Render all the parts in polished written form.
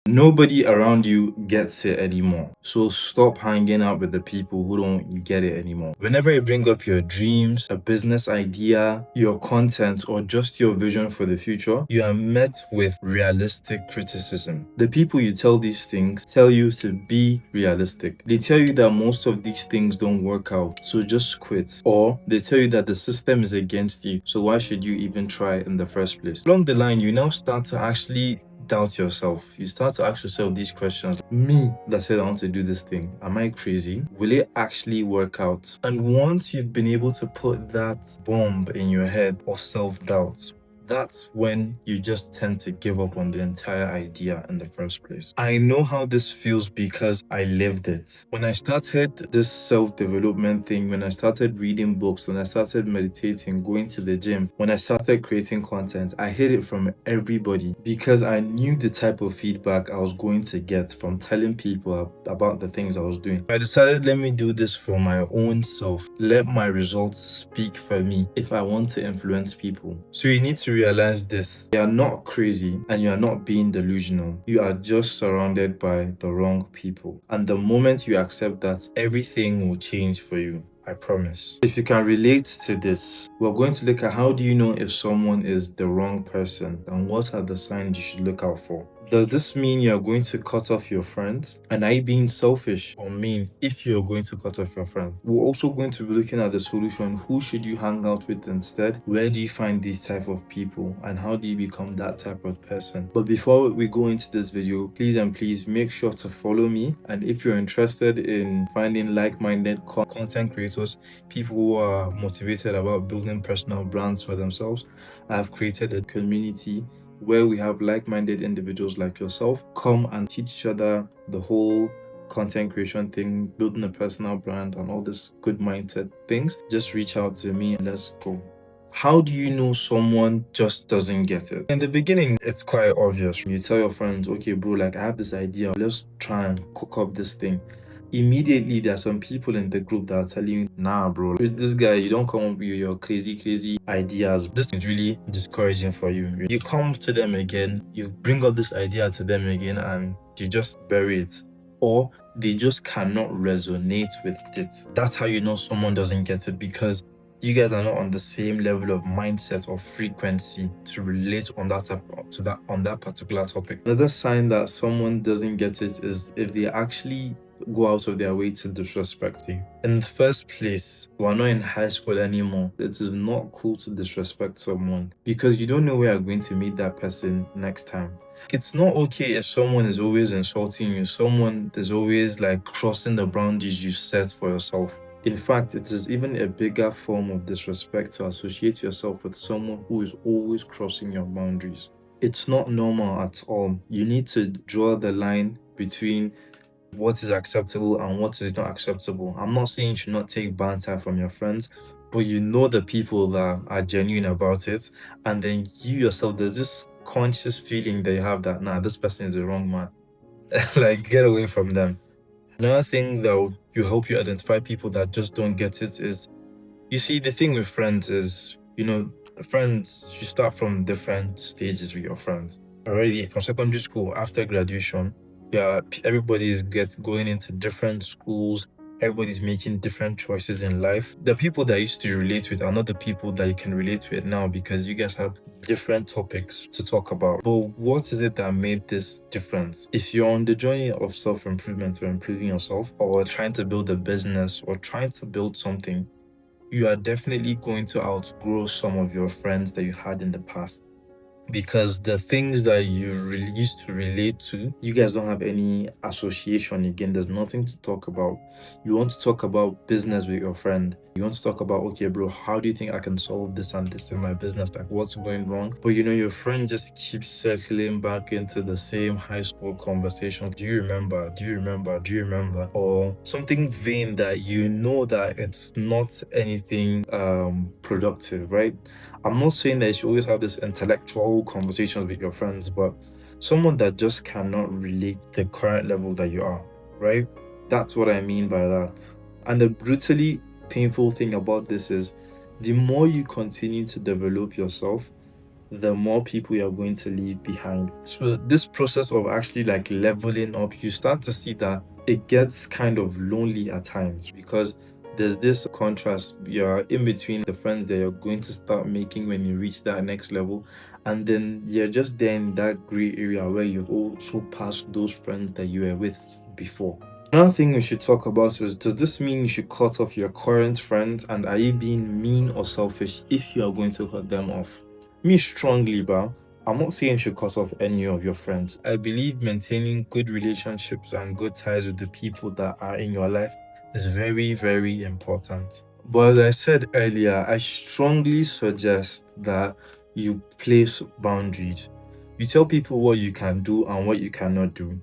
Nobody around you gets it anymore. So stop hanging out with the people who don't get it anymore. Whenever you bring up your dreams, a business idea, your content, or just your vision for the future, you are met with realistic criticism. The people you tell these things tell you to be realistic. They tell you that most of these things don't work out, so just quit. Or they tell you that the system is against you, so why should you even try in the first place? Along the line, you now start to actually doubt yourself. You start to ask yourself these questions. Me that said I want to do this thing, am I crazy? Will it actually work out? And once you've been able to put that bomb in your head of self-doubt, that's when you just tend to give up on the entire idea in the first place. I know how this feels because I lived it. When I started this self-development thing, when I started reading books, when I started meditating, going to the gym, when I started creating content, I hid it from everybody because I knew the type of feedback I was going to get from telling people about the things I was doing. I decided, let me do this for my own self. Let my results speak for me if I want to influence people. So you need to realize this. You are not crazy and you are not being delusional. You are just surrounded by the wrong people. And the moment you accept that, everything will change for you. I promise. If you can relate to this, we're going to look at how do you know if someone is the wrong person and what are the signs you should look out for. Does this mean you're going to cut off your friends? And are you being selfish or mean if you're going to cut off your friend? We're also going to be looking at the solution. Who should you hang out with instead? Where do you find these type of people? And how do you become that type of person? But before we go into this video, please make sure to follow me. And if you're interested in finding like-minded content creators, people who are motivated about building personal brands for themselves, I've created a community where we have like-minded individuals like yourself come and teach each other the whole content creation thing, building a personal brand, and all this good mindset things. Just reach out to me and let's go. How do you know someone just doesn't get it? In the beginning, it's quite obvious. You tell your friends, okay, bro, like I have this idea, let's try and cook up this thing. Immediately, there are some people in the group that are telling you, nah, bro, with this guy, you don't come up with your crazy ideas. This is really discouraging for you. You come to them again, you bring up this idea to them again, and you just bury it. Or they just cannot resonate with it. That's how you know someone doesn't get it, because you guys are not on the same level of mindset or frequency to relate on that particular topic. Another sign that someone doesn't get it is if they actually go out of their way to disrespect you. In the first place, we're not in high school anymore. It is not cool to disrespect someone because you don't know where you're going to meet that person next time. It's not okay if someone is always insulting you, someone is always like crossing the boundaries you set for yourself. In fact, it is even a bigger form of disrespect to associate yourself with someone who is always crossing your boundaries. It's not normal at all. You need to draw the line between what is acceptable and what is not acceptable. I'm not saying you should not take banter from your friends, but you know the people that are genuine about it, and then you yourself, there's this conscious feeling that you have that, nah, this person is the wrong man. Like, get away from them. Another thing that will help you identify people that just don't get it is, you see, the thing with friends is, friends, you start from different stages with your friends. Already from secondary school, after graduation, everybody is going into different schools. Everybody's making different choices in life. The people that you used to relate with are not the people that you can relate with now because you guys have different topics to talk about. But what is it that made this difference? If you're on the journey of self-improvement or improving yourself, or trying to build a business or trying to build something, you are definitely going to outgrow some of your friends that you had in the past. Because the things that you really used to relate to, you guys don't have any association again. There's nothing to talk about. You want to talk about business with your friend. You want to talk about, okay, bro, how do you think I can solve this and this in my business? Like, what's going wrong? But your friend just keeps circling back into the same high school conversation. Do you remember? Do you remember? Do you remember? Or something vain that you know that it's not anything productive, right? I'm not saying that you should always have this intellectual conversations with your friends, but someone that just cannot relate to the current level that you are, right? That's what I mean by that. And the brutally painful thing about this is, the more you continue to develop yourself, the more people you're going to leave behind. So this process of actually like leveling up, you start to see that it gets kind of lonely at times because there's this contrast. You're in between the friends that you're going to start making when you reach that next level, and then you're just there in that gray area where you've also passed those friends that you were with before. Another thing we should talk about is, does this mean you should cut off your current friends, and are you being mean or selfish if you are going to cut them off? Me strongly, bro. I'm not saying you should cut off any of your friends. I believe maintaining good relationships and good ties with the people that are in your life is very, very important. But as I said earlier, I strongly suggest that you place boundaries. You tell people what you can do and what you cannot do.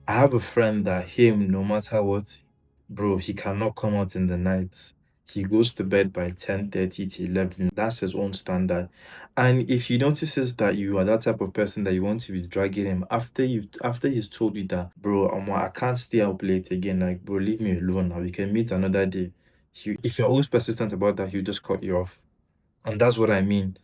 I have a friend that him, no matter what, bro, he cannot come out in the night. He goes to bed by 10:30 to 11. That's his own standard. And if he notices that you are that type of person that you want to be dragging him after he's told you that, bro, I can't stay up late again. Like, bro, leave me alone now. We can meet another day. If you're always persistent about that, he'll just cut you off. And that's what I mean.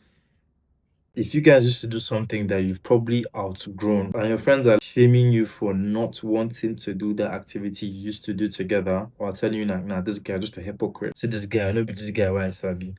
If you guys used to do something that you've probably outgrown and your friends are shaming you for not wanting to do that activity you used to do together, or telling you like, nah, this guy just a hypocrite. See this guy, I know this guy why I serve you.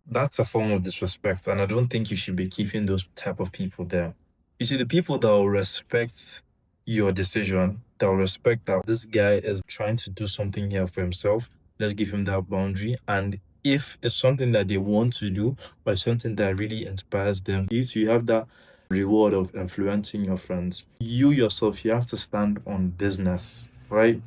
That's a form of disrespect, and I don't think you should be keeping those type of people there. You see, the people that will respect your decision, that will respect that this guy is trying to do something here for himself, let's give him that boundary. And if it's something that they want to do, or something that really inspires them, you have that reward of influencing your friends. You yourself, you have to stand on business, right?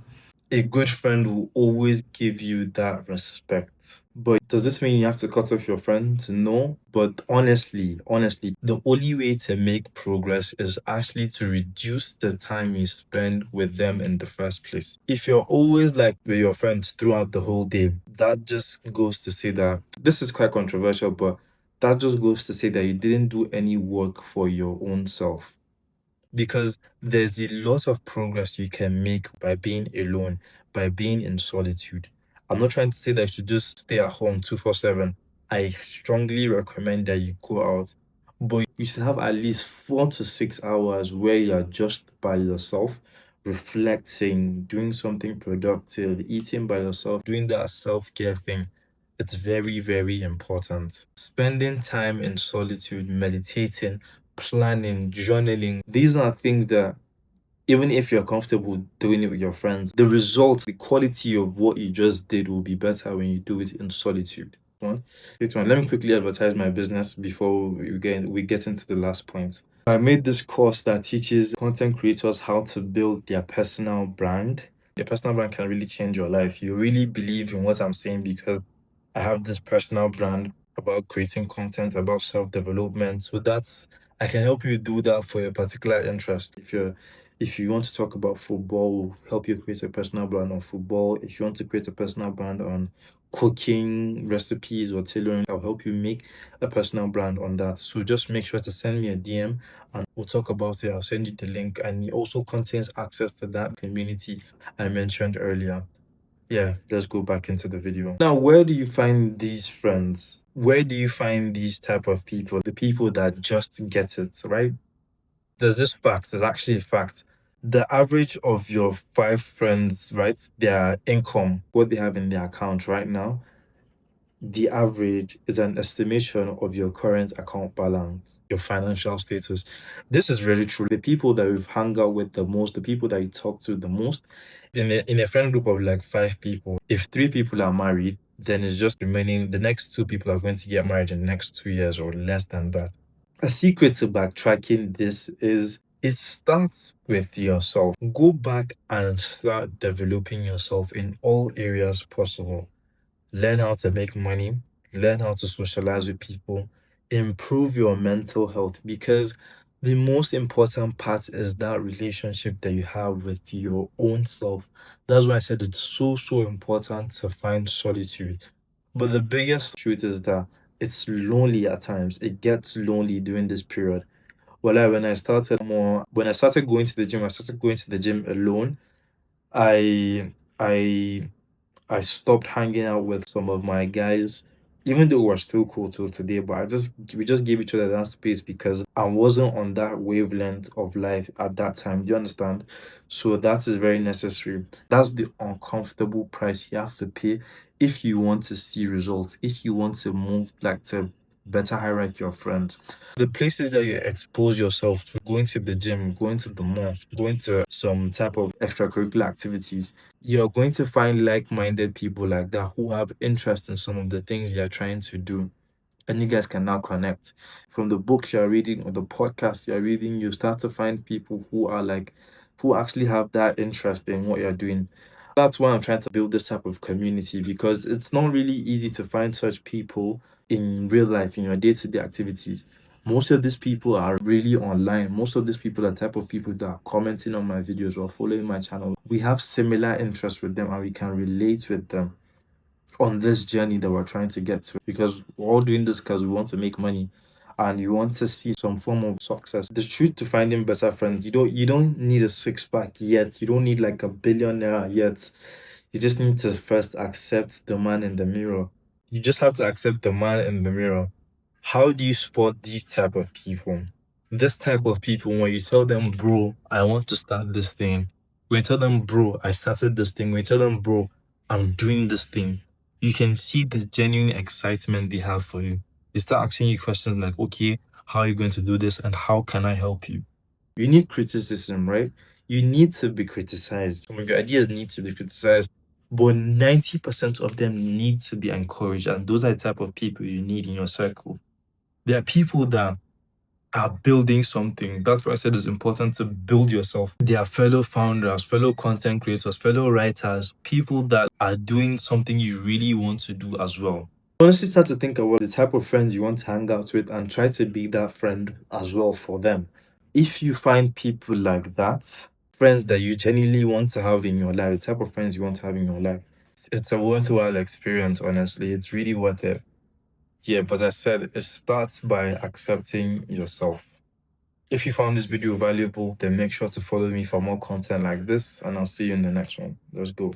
A good friend will always give you that respect. But does this mean you have to cut off your friends? No. But honestly, the only way to make progress is actually to reduce the time you spend with them in the first place. If you're always like with your friends throughout the whole day, that just goes to say that this is quite controversial, but that just goes to say that you didn't do any work for your own self, because there's a lot of progress you can make by being alone, by being in solitude. I'm not trying to say that you should just stay at home 24/7. I strongly recommend that you go out, but you should have at least 4 to 6 hours where you're just by yourself, reflecting, doing something productive, eating by yourself, doing that self care thing. It's very, very important. Spending time in solitude, meditating, planning, journaling. These are things that even if you're comfortable doing it with your friends, the results, the quality of what you just did will be better when you do it in solitude. Let me quickly advertise my business before we get into the last point. I made this course that teaches content creators how to build their personal brand. Your personal brand can really change your life. You really believe in what I'm saying because I have this personal brand about creating content, about self-development. So that's I can help you do that for a particular interest. If you want to talk about football, we'll help you create a personal brand on football. If you want to create a personal brand on cooking recipes or tailoring, I'll help you make a personal brand on that. So just make sure to send me a DM and we'll talk about it. I'll send you the link, and it also contains access to that community I mentioned earlier. Yeah, let's go back into the video. Now, where do you find these friends? Where do you find these type of people? The people that just get it, right? There's this fact, there's actually a fact. The average of your 5 friends, right? Their income, what they have in their account right now, the average is an estimation of your current account balance, your financial status. This is really true. The people that we've hung out with the most, the people that you talk to the most, in a friend group of like 5 people, if 3 people are married, then it's just remaining the next 2 people are going to get married in the next 2 years or less than that. A secret to backtracking this is it starts with yourself. Go back and start developing yourself in all areas possible. Learn how to make money, learn how to socialize with people, improve your mental health, because the most important part is that relationship that you have with your own self. That's why I said it's so, so important to find solitude. But the biggest truth is that it's lonely at times. It gets lonely during this period. When I started going to the gym, I started going to the gym alone. I I I stopped hanging out with some of my guys Even though we're still cool till today, but we just gave each other that space because I wasn't on that wavelength of life at that time. Do you understand? So that is very necessary. That's the uncomfortable price you have to pay if you want to see results, if you want to move like to better hierarchy your friend. The places that you expose yourself to, going to the gym, going to the mosque, going to some type of extracurricular activities, you're going to find like-minded people like that who have interest in some of the things you're trying to do, and you guys can now connect. From the books you're reading or the podcast you're reading, you start to find people who are like who actually have that interest in what you're doing. That's why I'm trying to build this type of community, because it's not really easy to find such people in real life in your day-to-day activities. Most of these people are really online. Most of these people are the type of people that are commenting on my videos or following my channel. We have similar interests with them and we can relate with them on this journey that we're trying to get to, because we're all doing this because we want to make money and you want to see some form of success. The truth to finding better friends, you don't need a six-pack yet. You don't need like a billionaire yet. You just need to first accept the man in the mirror. You just have to accept the man in the mirror. How do you spot these type of people? This type of people, when you tell them, bro, I want to start this thing. When you tell them, bro, I started this thing. When you tell them, bro, I'm doing this thing, you can see the genuine excitement they have for you. They start asking you questions like, okay, how are you going to do this? And how can I help you? You need criticism, right? You need to be criticized. Some of your ideas need to be criticized, but 90% of them need to be encouraged. And those are the type of people you need in your circle. There are people that are building something. That's why I said it's important to build yourself. They are fellow founders, fellow content creators, fellow writers, people that are doing something you really want to do as well. Honestly, start to think about the type of friends you want to hang out with and try to be that friend as well for them. If you find people like that, friends that you genuinely want to have in your life, the type of friends you want to have in your life, it's a worthwhile experience, honestly. It's really worth it. Yeah, but as I said, it starts by accepting yourself. If you found this video valuable, then make sure to follow me for more content like this, and I'll see you in the next one. Let's go.